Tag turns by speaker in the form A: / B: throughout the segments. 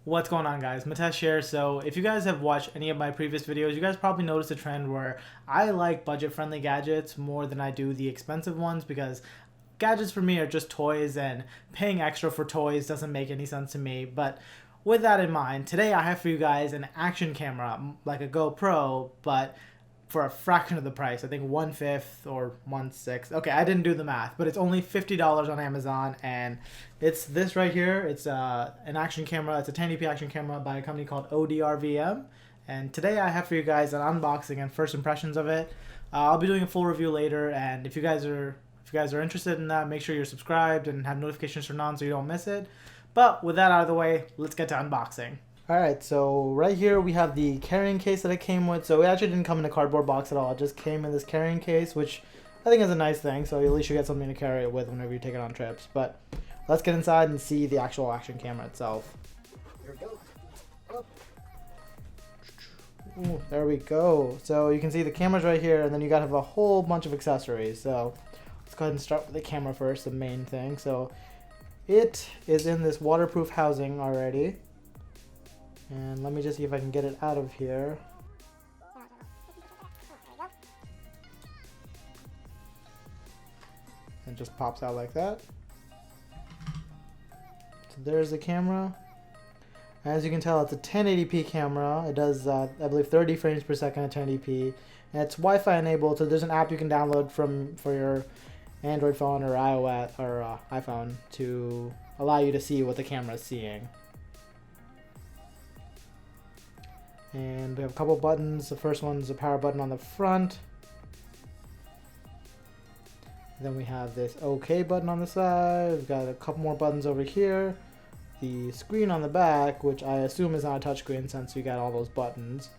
A: What's going on, guys? Mitesh here. So if you guys have watched any of my previous videos, you guys probably noticed a trend where I like budget-friendly gadgets more than I do the expensive ones, because gadgets for me are just toys, and paying extra for toys doesn't make any sense to me. But with that in mind, today I have for you guys an action camera, like a GoPro, but for a fraction of the price. I think 1/5 or 1/6. Okay, I didn't do the math, but it's only $50 on Amazon, and it's this right here. It's an action camera. It's a 1080p action camera by a company called ODRVM. And today I have for you guys an unboxing and first impressions of it. I'll be doing a full review later, and if you guys are interested in that, make sure you're subscribed and have notifications turned on so you don't miss it. But with that out of the way, let's get to unboxing. Alright, so right here we have the carrying case that it came with. So it actually didn't come in a cardboard box at all. It just came in this carrying case, which I think is a nice thing. So at least you get something to carry it with whenever you take it on trips. But let's get inside and see the actual action camera itself. Here we go. Ooh, there we go. So you can see the camera's right here, and then you gotta have a whole bunch of accessories. So let's go ahead and start with the camera first, the main thing. So it is in this waterproof housing already. And let me just see if I can get it out of here. It just pops out like that. So there's the camera. As you can tell, it's a 1080p camera. It does, I believe, 30 frames per second at 1080p. And it's Wi-Fi enabled, so there's an app you can download for your Android phone or iOS or iPhone to allow you to see what the camera is seeing. And we have a couple buttons. The first one's a power button on the front. Then we have this OK button on the side. We've got a couple more buttons over here. The screen on the back, which I assume is not a touchscreen since we got all those buttons.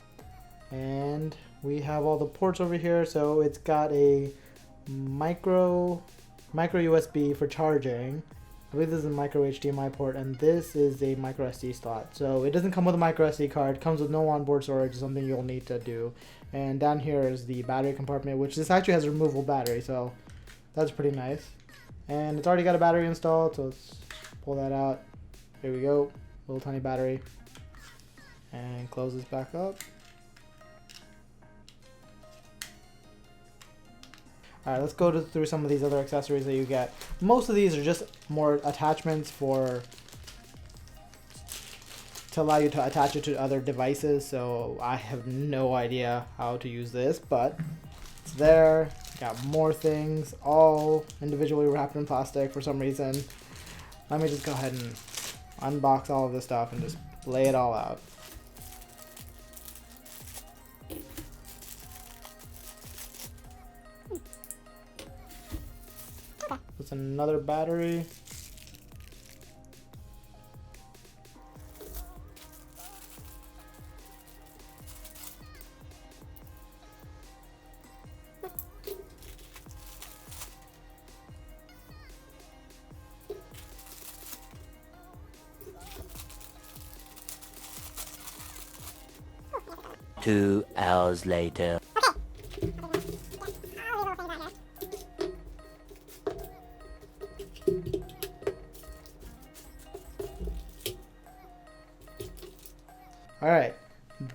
A: And we have all the ports over here. So it's got a micro USB for charging. I believe this is a micro HDMI port, and this is a micro SD slot. So it doesn't come with a micro SD card. It comes with no onboard storage, something you'll need to do. And down here is the battery compartment, which this actually has a removable battery, so that's pretty nice. And it's already got a battery installed, so let's pull that out. Here we go, little tiny battery. And close this back up. Alright, let's go through some of these other accessories that you get. Most of these are just more attachments to allow you to attach it to other devices, so I have no idea how to use this, but it's there. Got more things, all individually wrapped in plastic for some reason. Let me just go ahead and unbox all of this stuff and just lay it all out. That's another battery.
B: Two hours later.
A: Alright,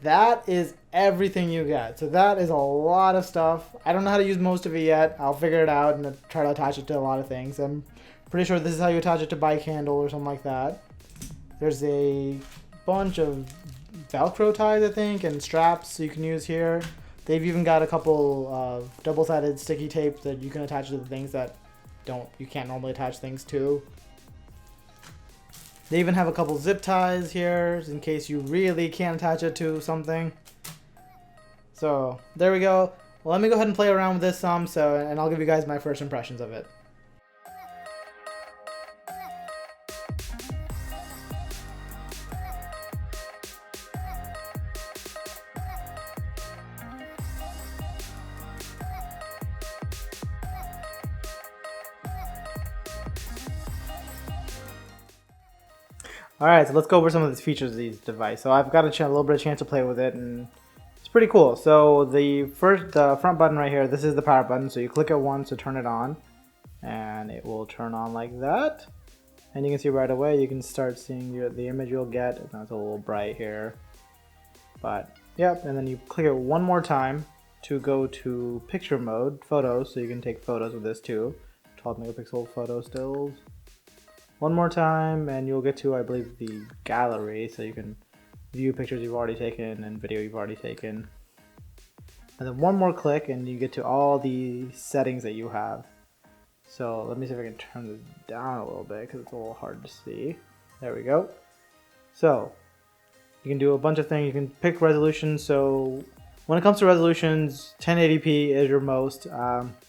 A: that is everything you get. So that is a lot of stuff. I don't know how to use most of it yet. I'll figure it out and try to attach it to a lot of things. I'm pretty sure this is how you attach it to bike handle or something like that. There's a bunch of Velcro ties, I think, and straps you can use here. They've even got a couple of double-sided sticky tape that you can attach to the things that you can't normally attach things to. They even have a couple zip ties here in case you really can't attach it to something. So there we go. Well, let me go ahead and play around with this some, and I'll give you guys my first impressions of it. Alright, so let's go over some of the features of these devices. So I've got a little bit of chance to play with it, and it's pretty cool. So the front button right here, this is the power button. So you click it once to turn it on, and it will turn on like that. And you can see right away, you can start seeing the image you'll get. It's a little bright here. But, yep, and then you click it one more time to go to picture mode, photos, so you can take photos with this too. 12 megapixel photo stills. One more time, and you'll get to, I believe, the gallery, so you can view pictures you've already taken and video you've already taken. And then one more click, and you get to all the settings that you have. So let me see if I can turn this down a little bit because it's a little hard to see. There we go. So you can do a bunch of things. You can pick resolution. So when it comes to resolutions, 1080p is your most,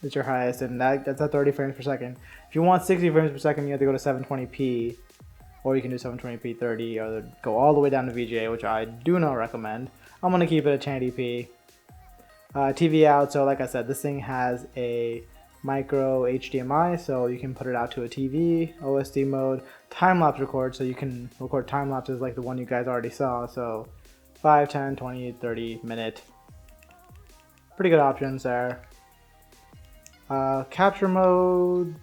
A: it's your highest, and that's at 30 frames per second. If you want 60 frames per second, you have to go to 720p, or you can do 720p 30, or go all the way down to VGA, which I do not recommend. I'm going to keep it at 1080p. TV out, so like I said, this thing has a micro HDMI, so you can put it out to a TV. OSD mode, time-lapse record, so you can record time-lapses like the one you guys already saw, so 5, 10, 20, 30 minute. Pretty good options there. Capture mode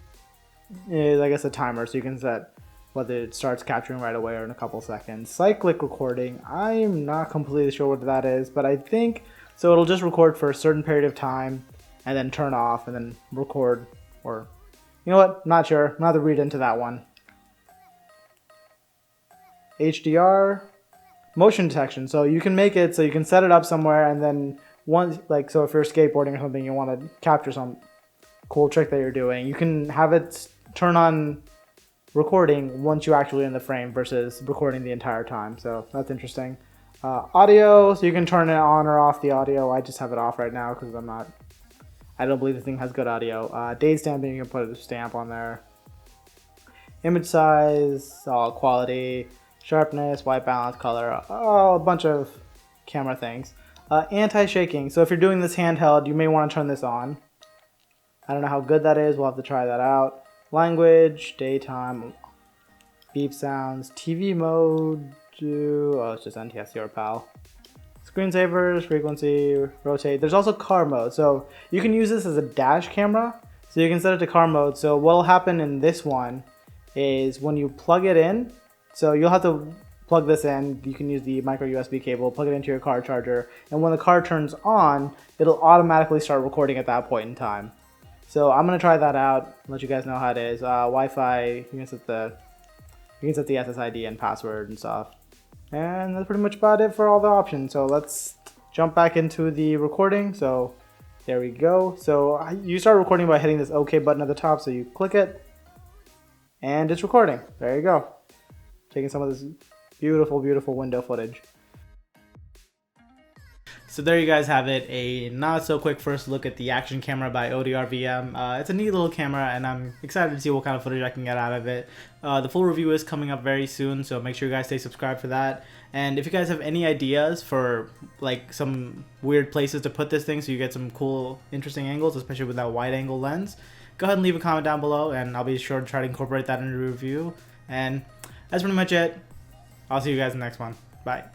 A: is, I guess, a timer, so you can set whether it starts capturing right away or in a couple seconds. Cyclic recording, I'm not completely sure what that is, but I think, so it'll just record for a certain period of time and then turn off and then record, or, you know what, not sure, not to read into that one. HDR, motion detection, so you can make it so you can set it up somewhere, and then once, like, so if you're skateboarding or something, you want to capture some cool trick that you're doing, you can have it turn on recording once you're actually in the frame versus recording the entire time, so that's interesting. Audio, so you can turn it on or off the audio. I just have it off right now because I don't believe the thing has good audio. Date stamping, you can put a stamp on there. Image size, quality, sharpness, white balance, color, a bunch of camera things. Anti-shaking, so if you're doing this handheld, you may want to turn this on. I don't know how good that is, we'll have to try that out. Language, daytime, beep sounds, TV mode, it's just NTSC or PAL. Screensavers, frequency, rotate. There's also car mode, so you can use this as a dash camera, so you can set it to car mode. So what will happen in this one is when you plug it in, so you'll have to plug this in, you can use the micro USB cable, plug it into your car charger, and when the car turns on, it'll automatically start recording at that point in time. So I'm going to try that out, let you guys know how it is. Wi-Fi, you can set the SSID and password and stuff. And that's pretty much about it for all the options. So let's jump back into the recording. So there we go. So you start recording by hitting this OK button at the top. So you click it and it's recording. There you go. Taking some of this beautiful, beautiful window footage. So there you guys have it, a not so quick first look at the action camera by ODR-VM. It's a neat little camera and I'm excited to see what kind of footage I can get out of it. The full review is coming up very soon, so make sure you guys stay subscribed for that. And if you guys have any ideas for like some weird places to put this thing so you get some cool, interesting angles, especially with that wide angle lens, go ahead and leave a comment down below and I'll be sure to try to incorporate that in the review. And that's pretty much it. I'll see you guys in the next one. Bye.